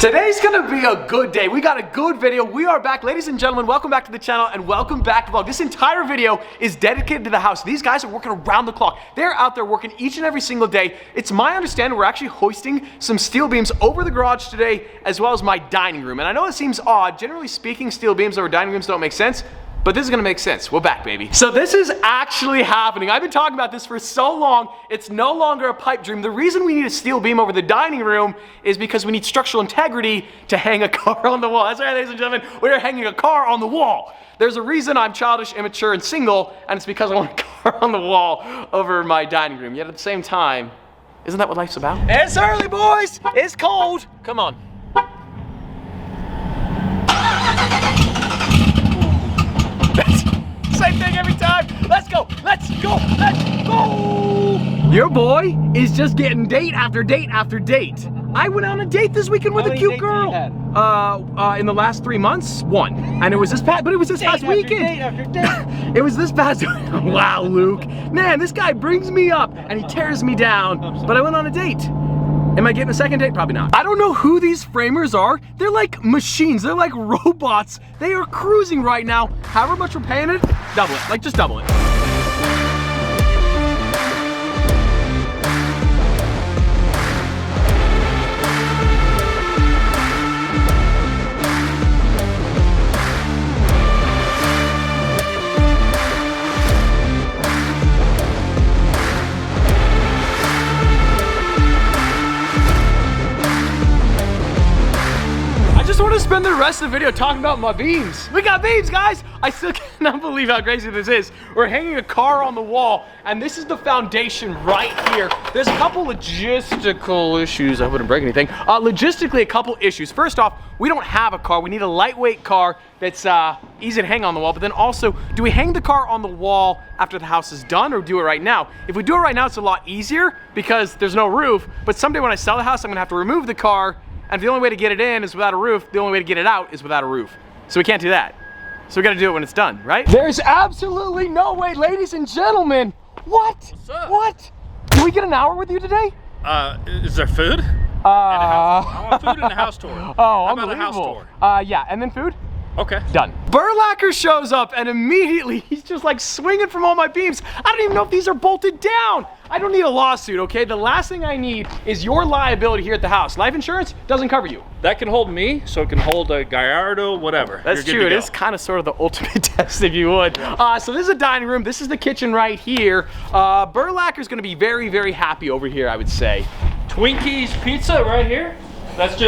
Today's gonna be a good day. We got a good video. We are back. Ladies and gentlemen, welcome back to the channel and welcome back to vlog. This entire video is dedicated to the house. These guys are working around the clock. They're out there working each and every single day. It's my understanding we're actually hoisting some steel beams over the garage today, as well as my dining room. And I know it seems odd. Generally speaking, steel beams over dining rooms don't make sense. But this is gonna make sense. We're back, baby. So this is actually happening. I've been talking about this for so long. It's no longer a pipe dream. The reason we need a steel beam over the dining room is because we need structural integrity to hang a car on the wall. That's right, ladies and gentlemen. We're hanging a car on the wall. There's a reason I'm childish, immature, and single, and it's because I want a car on the wall over my dining room. Yet at the same time, isn't that what life's about? It's early, boys. It's cold. Come on. Same thing every time. Let's go, let's go, let's go. Your boy is just getting date after date after date. I went on a date this weekend with a cute girl. In the last 3 months, 1. And it was this past, but it was this past weekend. Date after date. It was this past, wow, Luke. Man, this guy brings me up and he tears me down, but I went on a date. Am I getting a second date? Probably not. I don't know who these framers are. They're like machines. They're like robots. They are cruising right now. However much we're paying it, double it. Like, just double it. I want to spend the rest of the video talking about my beams. We got beams, guys. I still cannot believe how crazy this is. We're hanging a car on the wall, and this is the foundation right here. There's a couple logistical issues. I wouldn't break anything. Logistically, a couple issues. First off, we don't have a car. We need a lightweight car that's easy to hang on the wall. But then also, do we hang the car on the wall after the house is done, or do it right now? If we do it right now, it's a lot easier because there's no roof. But someday when I sell the house, I'm gonna have to remove the car. And if the only way to get it in is without a roof, the only way to get it out is without a roof. So we can't do that. So we gotta do it when it's done, right? There's absolutely no way, ladies and gentlemen. What? What's up? What? Can we get an hour with you today? Is there food? I want food and a house tour. Oh, how about a house tour? Yeah, and then food? Okay. Done. Burlacker shows up and immediately he's just like swinging from all my beams. I don't even know if these are bolted down. I don't need a lawsuit, okay? The last thing I need is your liability here at the house. Life insurance doesn't cover you. That can hold me, so it can hold a Gallardo, whatever. That's true. It is kind of sort of the ultimate test, if you would. So this is a dining room. This is the kitchen right here. Burlacker's gonna be very, very happy over here, I would say. Twinkies Pizza right here. That's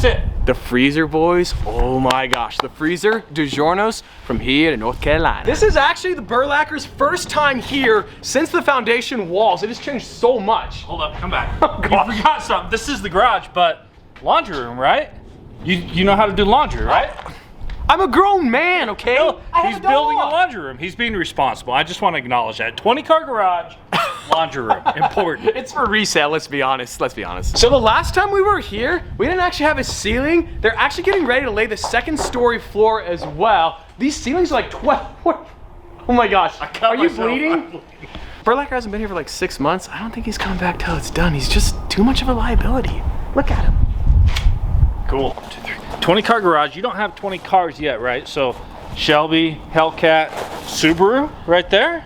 it. The freezer, boys. Oh my gosh. The freezer, DiGiorno's from here to North Carolina. This is actually the Burlacker's first time here since the foundation walls. It has changed so much. Hold up, come back. Oh, you forgot something. This is the garage, but laundry room, right? You know how to do laundry, right? I'm a grown man, okay? No, he's building a laundry room. He's being responsible. I just want to acknowledge that. 20-car garage, laundry room, important. It's for resale, let's be honest, So the last time we were here, we didn't actually have a ceiling. They're actually getting ready to lay the second story floor as well. These ceilings are like 12, oh my gosh, are you bleeding? Burlacker hasn't been here for like 6 months. I don't think he's coming back till it's done. He's just too much of a liability. Look at him. Cool. 20-car garage. You don't have 20 cars yet, right? So Shelby, Hellcat, Subaru, right there.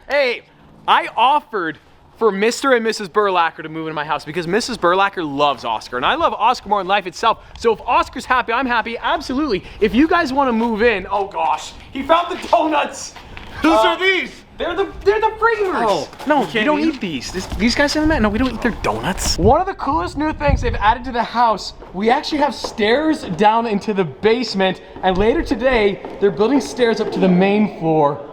Hey, I offered for Mr. and Mrs. Burlacker to move into my house because Mrs. Burlacker loves Oscar, and I love Oscar more than life itself. So if Oscar's happy, I'm happy. Absolutely. If you guys want to move in, oh gosh, he found the donuts. Whose are these? They're the framers. Oh, no, you don't eat these. These guys in the No, we don't eat their donuts. One of the coolest new things they've added to the house, we actually have stairs down into the basement, and later today, they're building stairs up to the main floor.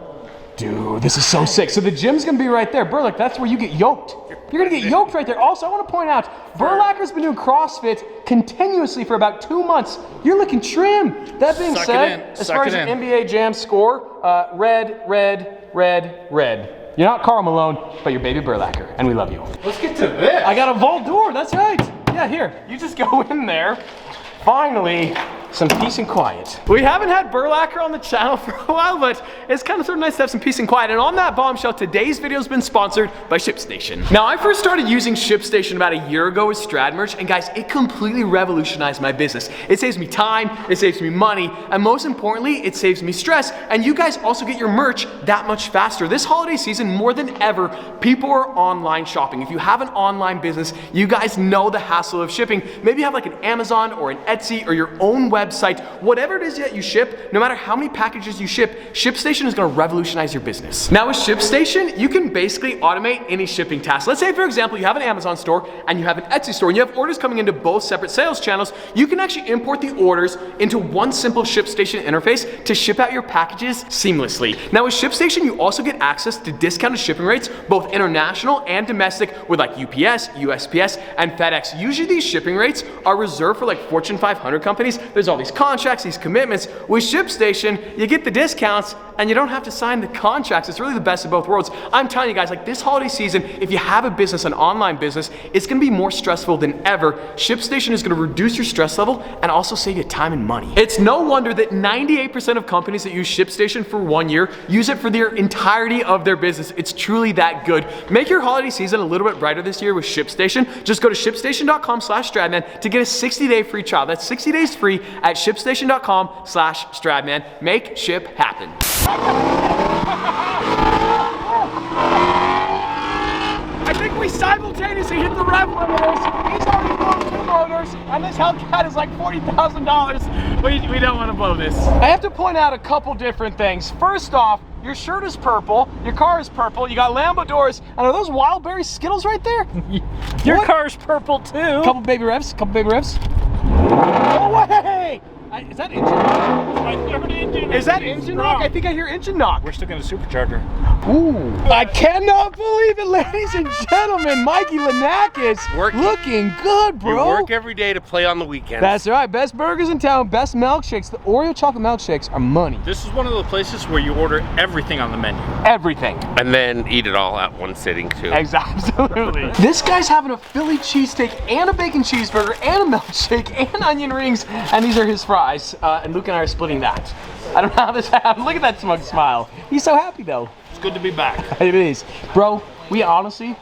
Dude, this is so sick. So the gym's gonna be right there. Burlack, that's where you get yoked. You're gonna get yoked right there. Also, I wanna point out, Burlacker's been doing CrossFit continuously for about 2 months. You're looking trim. That being said, as far as your NBA Jam score, red, red, red, red. You're not Karl Malone, but you're baby Burlacker, and we love you. Let's get to this. I got a vault door, that's right. Yeah, here, you just go in there. Finally, some peace and quiet. We haven't had Burlacker on the channel for a while, but it's kind of sort of nice to have some peace and quiet. And on that bombshell, today's video has been sponsored by ShipStation. Now, I first started using ShipStation about a year ago with StradMerch, and guys, it completely revolutionized my business. It saves me time, it saves me money, and most importantly, it saves me stress. And you guys also get your merch that much faster. This holiday season, more than ever, people are online shopping. If you have an online business, you guys know the hassle of shipping. Maybe you have like an Amazon or an Etsy or your own website. Whatever it is that you ship, no matter how many packages you ship, ShipStation is going to revolutionize your business. Now with ShipStation, you can basically automate any shipping task. Let's say, for example, you have an Amazon store and you have an Etsy store and you have orders coming into both separate sales channels. You can actually import the orders into one simple ShipStation interface to ship out your packages seamlessly. Now with ShipStation, you also get access to discounted shipping rates, both international and domestic, with like UPS, USPS, and FedEx. Usually these shipping rates are reserved for like Fortune 500 companies. There's all these contracts, these commitments. With ShipStation, you get the discounts and you don't have to sign the contracts. It's really the best of both worlds. I'm telling you guys, like this holiday season, if you have a business, an online business, it's gonna be more stressful than ever. ShipStation is gonna reduce your stress level and also save you time and money. It's no wonder that 98% of companies that use ShipStation for 1 year use it for the entirety of their business. It's truly that good. Make your holiday season a little bit brighter this year with ShipStation. Just go to shipstation.com/Stradman to get a 60-day free trial. That's 60 days free at shipstation.com/Stradman. Make ship happen. I think we simultaneously hit the rev limiters. He's already blown 2 motors, and this Hellcat is like $40,000. We don't want to blow this. I have to point out a couple different things. First off, your shirt is purple, your car is purple, you got Lambo doors, and are those Wildberry Skittles right there? Your car's purple too. Couple baby revs, No way! Is that engine knock? My third engine. Is that engine knock? I think I hear engine knock. We're still in a supercharger. Ooh. I cannot believe it, ladies and gentlemen. Mikey Lanakis looking good, bro. You work every day to play on the weekends. That's right. Best burgers in town, best milkshakes. The Oreo chocolate milkshakes are money. This is one of the places where you order everything on the menu. Everything. And then eat it all at one sitting too. Absolutely. This guy's having a Philly cheesesteak and a bacon cheeseburger and a milkshake and onion rings, and these are his fries. And Luke and I are splitting that. I don't know how this happened. Look at that smug smile. He's so happy though. It's good to be back. It is. Bro, we miss you.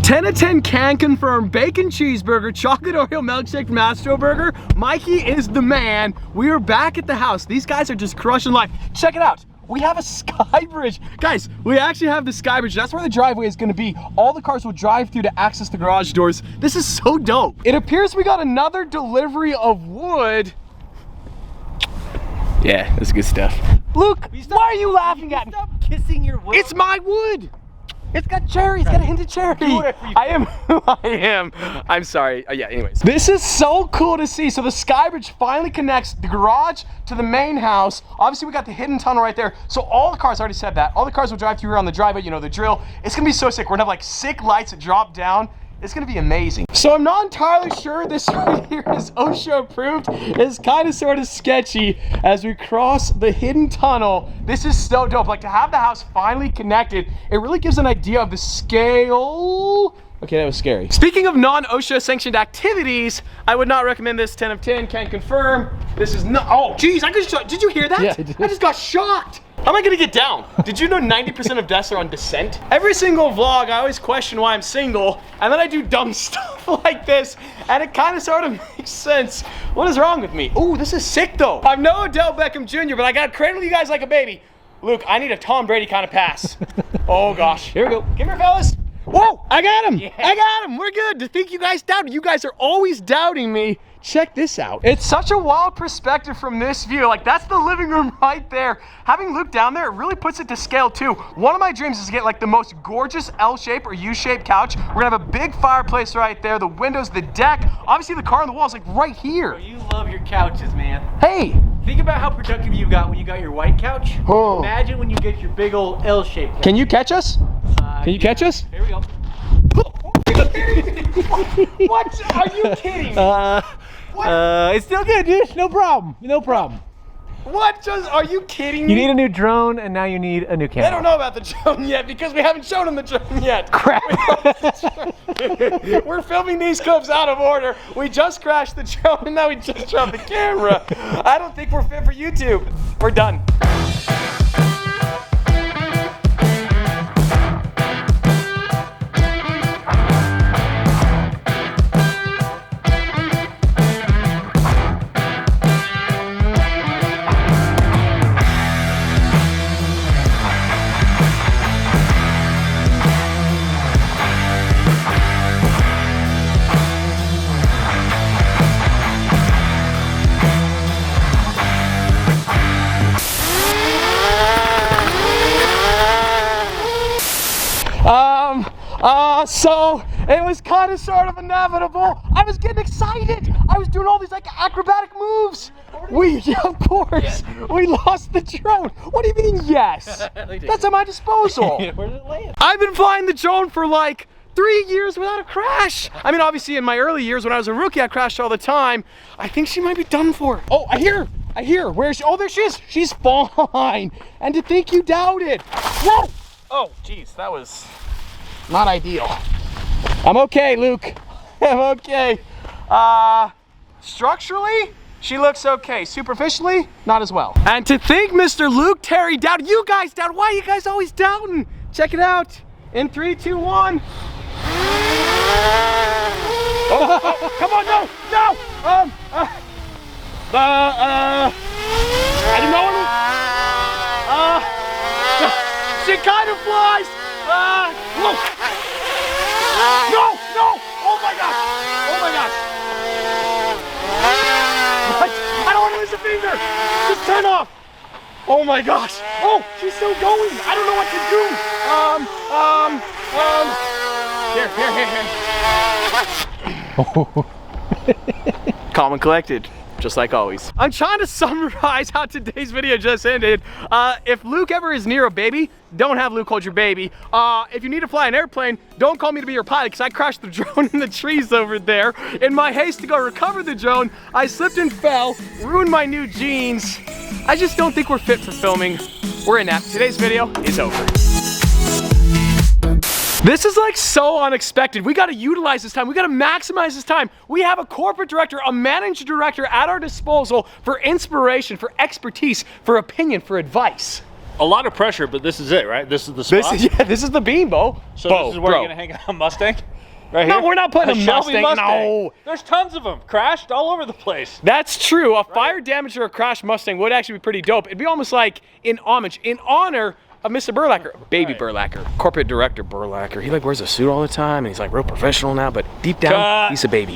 10 of 10 can confirm. Bacon cheeseburger, chocolate Oreo milkshake from Astro Burger. Mikey is the man. We are back at the house. These guys are just crushing life. Check it out. We have a sky bridge. Guys, we actually have the sky bridge. That's where the driveway is gonna be. All the cars will drive through to access the garage doors. This is so dope. It appears we got another delivery of wood. Yeah, that's good stuff. Luke, why are you laughing at me? Stop kissing your wood. It's my wood. It's got cherry. It's got a hint of cherry. I am who I am. I'm sorry. Yeah, anyways. This is so cool to see. So the sky bridge finally connects the garage to the main house. Obviously, we got the hidden tunnel right there. So all the cars, I already said that, all the cars will drive through here on the driveway, you know, the drill. It's gonna be so sick. We're gonna have like sick lights that drop down. It's gonna be amazing. So I'm not entirely sure this right here is OSHA approved. It's kind of sort of sketchy as we cross the hidden tunnel. This is so dope. Like to have the house finally connected, it really gives an idea of the scale. Okay, that was scary. Speaking of non-OSHA sanctioned activities, I would not recommend this. 10 of 10, can confirm. This is not, oh geez, did you hear that? Yeah, I did. I just got shocked. How am I gonna get down? Did you know 90% of deaths are on descent? Every single vlog, I always question why I'm single, and then I do dumb stuff like this, and it kind of sort of makes sense. What is wrong with me? Ooh, this is sick though. I'm no Odell Beckham Jr., but I gotta cradle you guys like a baby. Luke, I need a Tom Brady kind of pass. Oh gosh. Here we go. Come here, fellas. Whoa, I got him. Yeah. I got him. We're good. To think you guys doubted. You guys are always doubting me. Check this out. It's such a wild perspective from this view. Like that's the living room right there. Having Luke down there, it really puts it to scale too. One of my dreams is to get like the most gorgeous L-shaped or U-shaped couch. We're gonna have a big fireplace right there, the windows, the deck. Obviously the car on the wall is like right here. Oh, you love your couches, man. Hey. Think about how productive you got when you got your white couch. Oh. Imagine when you get your big old L-shaped couch. Can you catch us? Can you catch us? Here we go. What? Are you kidding me? It's still good, dude. No problem. No problem. What? Just, are you kidding me? You need a new drone, and now you need a new camera. They don't know about the drone yet because we haven't shown them the drone yet. Crap. We're filming these clips out of order. We just crashed the drone and now we just dropped the camera. I don't think we're fit for YouTube. We're done. So it was kind of sort of inevitable. I was getting excited. I was doing all these like acrobatic moves. Of course, we lost the drone. What do you mean, yes? That's at my disposal. Where did it land? I've been flying the drone for like 3 years without a crash. I mean, obviously in my early years when I was a rookie, I crashed all the time. I think she might be done for. Oh, I hear her. Where is she? Oh, there she is. She's fine. And to think you doubted. Whoa. Oh, geez, that was not ideal. I'm okay, Luke. I'm okay. Structurally, she looks okay. Superficially, not as well. And to think Mr. Luke Terry doubted, you guys doubted. Why are you guys always doubting? Check it out. In 3, 2, 1. Oh, come on, no. I didn't know she kind of flies. Whoa. No! Oh my gosh! What? I don't want to lose a finger! Just turn off! Oh my gosh! Oh, she's still going! I don't know what to do! Here. Calm and collected. Just like always. I'm trying to summarize how today's video just ended. If Luke ever is near a baby, don't have Luke hold your baby. If you need to fly an airplane, don't call me to be your pilot because I crashed the drone in the trees over there. In my haste to go recover the drone, I slipped and fell, ruined my new jeans. I just don't think we're fit for filming. We're in that. Today's video is over. This is like so unexpected. We gotta utilize this time. We gotta maximize this time. We have a corporate director, a managing director at our disposal for inspiration, for expertise, for opinion, for advice. A lot of pressure, but this is it, right? This is the spot? This is the beam, Bo. So this is where you're gonna hang out a Mustang? Right here? No, we're not putting a Mustang. No. There's tons of them. Crashed all over the place. That's true. A fire damage or a crashed Mustang would actually be pretty dope. It'd be almost like in homage, in honor of Mr. Burlacker, baby Burlacker, corporate director Burlacker. He like wears a suit all the time and he's like real professional now, but deep down, he's a baby.